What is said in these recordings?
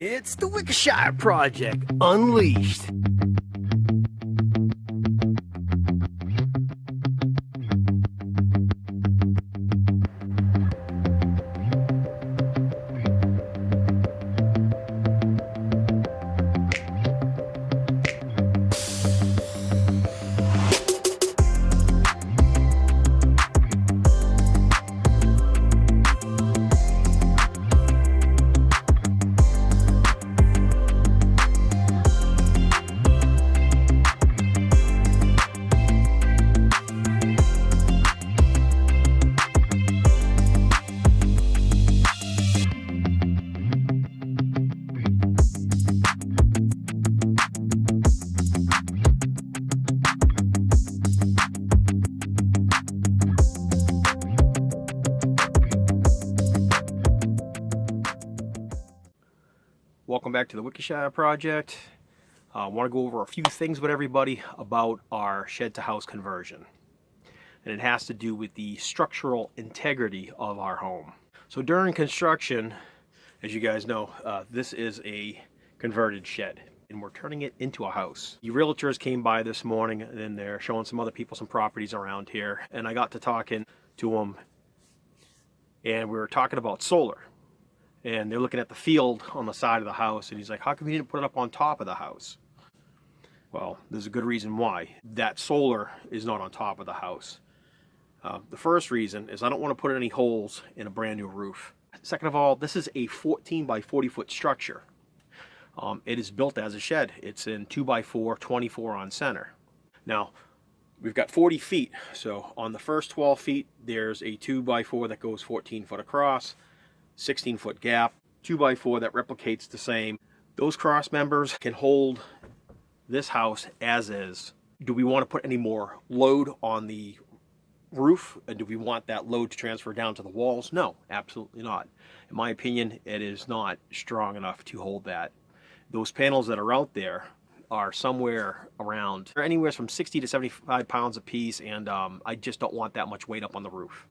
It's the Wickshire Project Unleashed. Welcome back to the Wickshire Project. I want to go over a few things with everybody about our shed to house conversion. And it has to do with the structural integrity of our home. So during construction, as you guys know, this is a converted shed and we're turning it into a house. The realtors came by this morning and they're showing some other people some properties around here. And I got to talking to them and we were talking about solar. And they're looking at the field on the side of the house and he's like, how come you didn't put it up on top of the house? Well, there's a good reason why. That solar is not on top of the house. The first reason is I don't want to put any holes in a brand new roof. Second of all, this is a 14 by 40 foot structure. It is built as a shed. It's in 2x4, 24 on center. Now, we've got 40 feet. So on the first 12 feet, there's a 2x4 that goes 14 foot across. 16-foot gap, 2x4 that replicates the same. Those cross members can hold this house as is. Do we want to put any more load on the roof? And do we want that load to transfer down to the walls? No, absolutely not. In my opinion, it is not strong enough to hold that. Those panels that are out there are somewhere around, they're anywhere from 60 to 75 pounds a piece, and I just don't want that much weight up on the roof.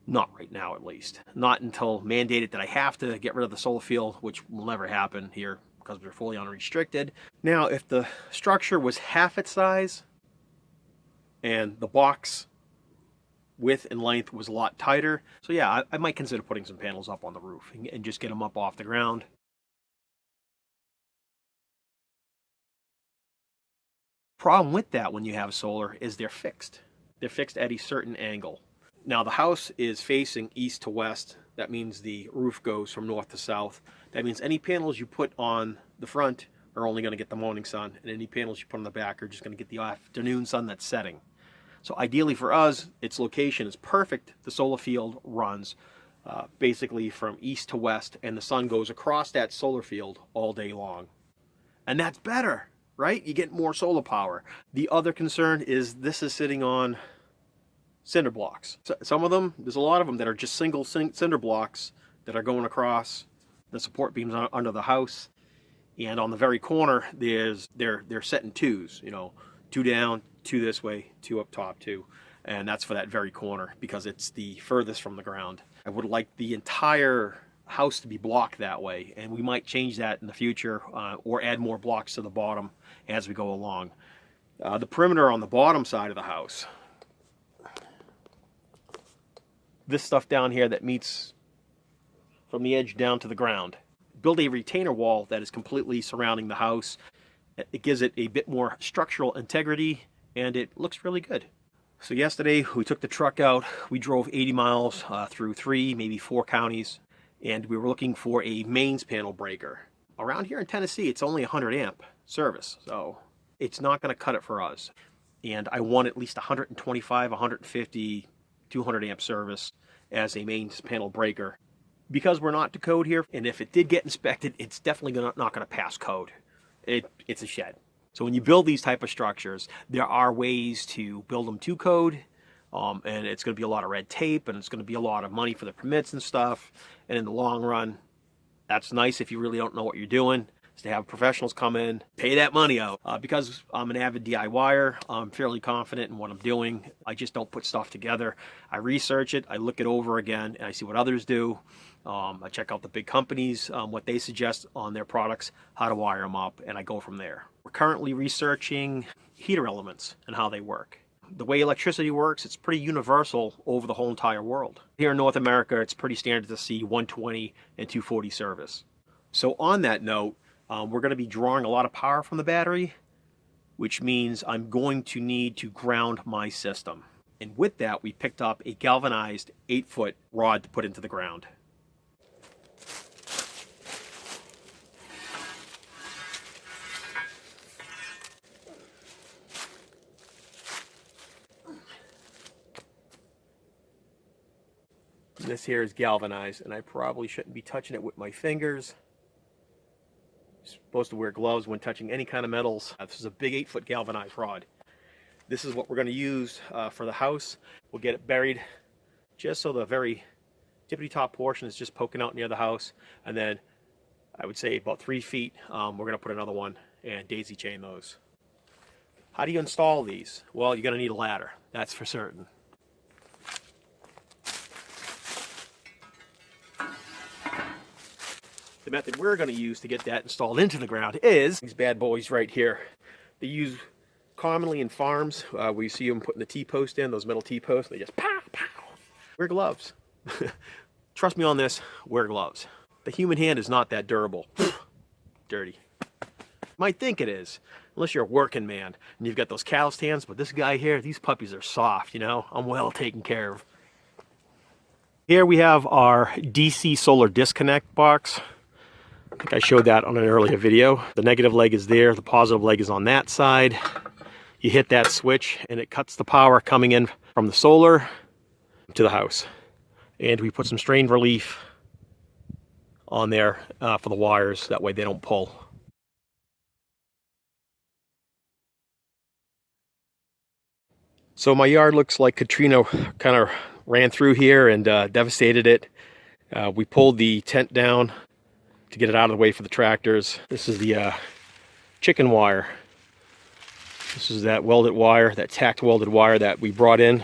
Not right now, at least. Not until mandated that I have to get rid of the solar field, which will never happen here because we're fully unrestricted. Now, if the structure was half its size and the box width and length was a lot tighter, so yeah, I might consider putting some panels up on the roof and just get them up off the ground. Problem with that when you have solar is they're fixed. They're fixed at a certain angle. Now the house is facing east to west. That means the roof goes from north to south. That means any panels you put on the front are only going to get the morning sun, and any panels you put on the back are just going to get the afternoon sun that's setting. So ideally for us, its location is perfect. The solar field runs basically from east to west, and the sun goes across that solar field all day long. And that's better, right? You get more solar power. The other concern is this is sitting on cinder blocks. So some of them, there's a lot of them that are just single cinder blocks that are going across the support beams under the house. And on the very corner, they're set in twos, you know, two down, two this way, two up top, two. And that's for that very corner because it's the furthest from the ground. I would like the entire house to be blocked that way, and we might change that in the future or add more blocks to the bottom as we go along. The perimeter on the bottom side of the house, this stuff down here that meets from the edge down to the ground. Build a retainer wall that is completely surrounding the house. It gives it a bit more structural integrity and it looks really good. So yesterday we took the truck out. We drove 80 miles through 3, maybe 4 counties, and we were looking for a mains panel breaker. Around here in Tennessee, it's only 100 amp service, so it's not going to cut it for us. And I want at least 125, 150, 200 amp service as a mains panel breaker. Because we're not to code here, and if it did get inspected, it's definitely not going to pass code. It's a shed. So when you build these type of structures, there are ways to build them to code, and it's going to be a lot of red tape, and it's going to be a lot of money for the permits and stuff. And in the long run, that's nice if you really don't know what you're doing, is to have professionals come in, pay that money out. Because I'm an avid DIYer, I'm fairly confident in what I'm doing. I just don't put stuff together. I research it, I look it over again, and I see what others do. I check out the big companies, what they suggest on their products, how to wire them up, and I go from there. We're currently researching heater elements and how they work. The way electricity works, it's pretty universal over the whole entire world. Here in North America, it's pretty standard to see 120 and 240 service. So on that note, we're going to be drawing a lot of power from the battery, which means I'm going to need to ground my system. And with that, we picked up a galvanized 8-foot rod to put into the ground. This here is galvanized, and I probably shouldn't be touching it with my fingers. You're supposed to wear gloves when touching any kind of metals. This is a big 8-foot galvanized rod. This is what we're going to use for the house. We'll get it buried just so the very tippity top portion is just poking out near the house, and then I would say about 3 feet we're going to put another one and daisy chain those. How do you install these? Well, you're going to need a ladder, that's for certain. The method we're going to use to get that installed into the ground is these bad boys right here. They use commonly in farms where you see them putting the T-post in, those metal T-posts, they just pow, pow. Wear gloves. Trust me on this, wear gloves. The human hand is not that durable. Dirty. Might think it is, unless you're a working man and you've got those calloused hands, but this guy here, these puppies are soft, you know? I'm well taken care of. Here we have our DC solar disconnect box. I think I showed that on an earlier video. The negative leg is there, the positive leg is on that side. You hit that switch and it cuts the power coming in from the solar to the house. And we put some strain relief on there for the wires, that way they don't pull. So my yard looks like Katrina kind of ran through here and devastated it. We pulled the tent down to get it out of the way for the tractors. This is the chicken wire. This is that welded wire, that tacked welded wire that we brought in.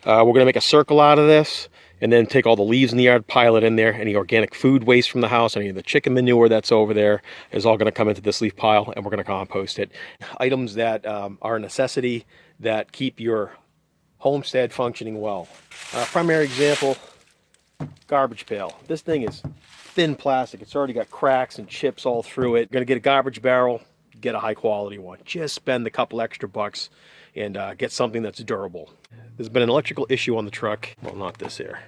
We're going to make a circle out of this and then take all the leaves in the yard, pile it in there. Any organic food waste from the house, any of the chicken manure that's over there is all going to come into this leaf pile, and we're going to compost it. Items that are a necessity that keep your homestead functioning well. Primary example, garbage pail. This thing is thin plastic. It's already got cracks and chips all through it. You're going to get a garbage barrel, get a high quality one. Just spend a couple extra bucks and get something that's durable. There's been an electrical issue on the truck. Well, not this here.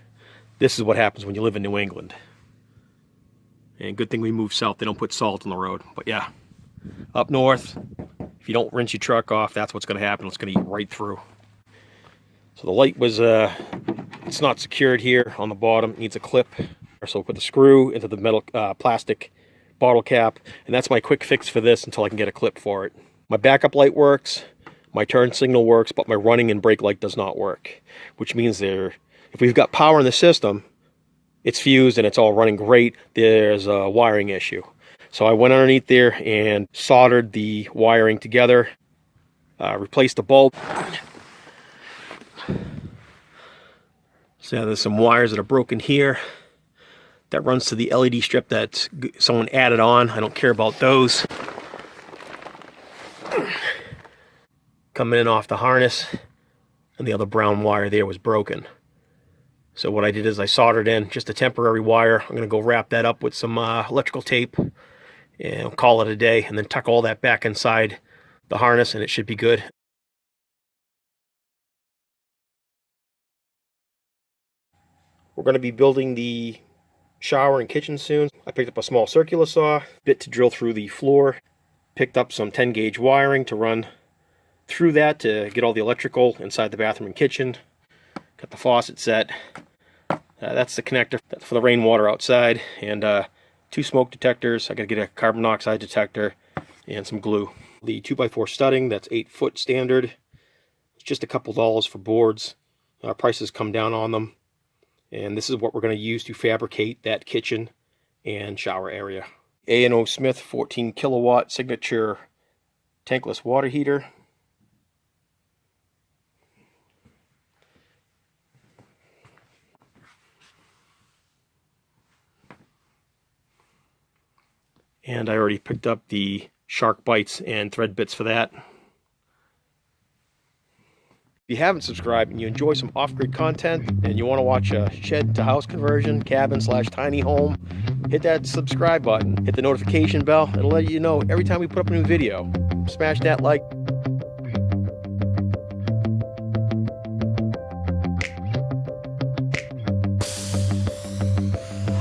This is what happens when you live in New England. And good thing we moved south. They don't put salt on the road. But yeah, up north, if you don't rinse your truck off, that's what's going to happen. It's going to eat right through. So the light was, it's not secured here on the bottom. It needs a clip. So we'll put the screw into the metal plastic bottle cap, and that's my quick fix for this until I can get a clip for it. My backup light works, my turn signal works, but my running and brake light does not work, which means if we've got power in the system, it's fused and it's all running great, there's a wiring issue. So I went underneath there and soldered the wiring together, replaced the bulb. So there's some wires that are broken here. That runs to the LED strip that someone added on. I don't care about those. Coming in off the harness, and the other brown wire there was broken. So what I did is I soldered in just a temporary wire. I'm going to go wrap that up with some electrical tape and call it a day, and then tuck all that back inside the harness, and it should be good. We're going to be building the shower and kitchen soon. I picked up a small circular saw, bit to drill through the floor, picked up some 10 gauge wiring to run through that to get all the electrical inside the bathroom and kitchen. Got the faucet set. That's the connector for the rainwater outside, and 2 smoke detectors. I got to get a carbon monoxide detector and some glue. The 2x4 studding, that's 8-foot standard. It's just a couple dollars for boards. Prices come down on them. And this is what we're going to use to fabricate that kitchen and shower area. A&O Smith 14 kilowatt signature tankless water heater. And I already picked up the shark bites and thread bits for that. If you haven't subscribed and you enjoy some off-grid content and you want to watch a shed to house conversion, cabin / tiny home, hit that subscribe button, hit the notification bell. It'll let you know every time we put up a new video. Smash that like.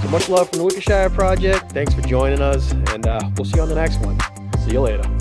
So much love from the Wickeshire Project. Thanks for joining us, and we'll see you on the next one. See you later.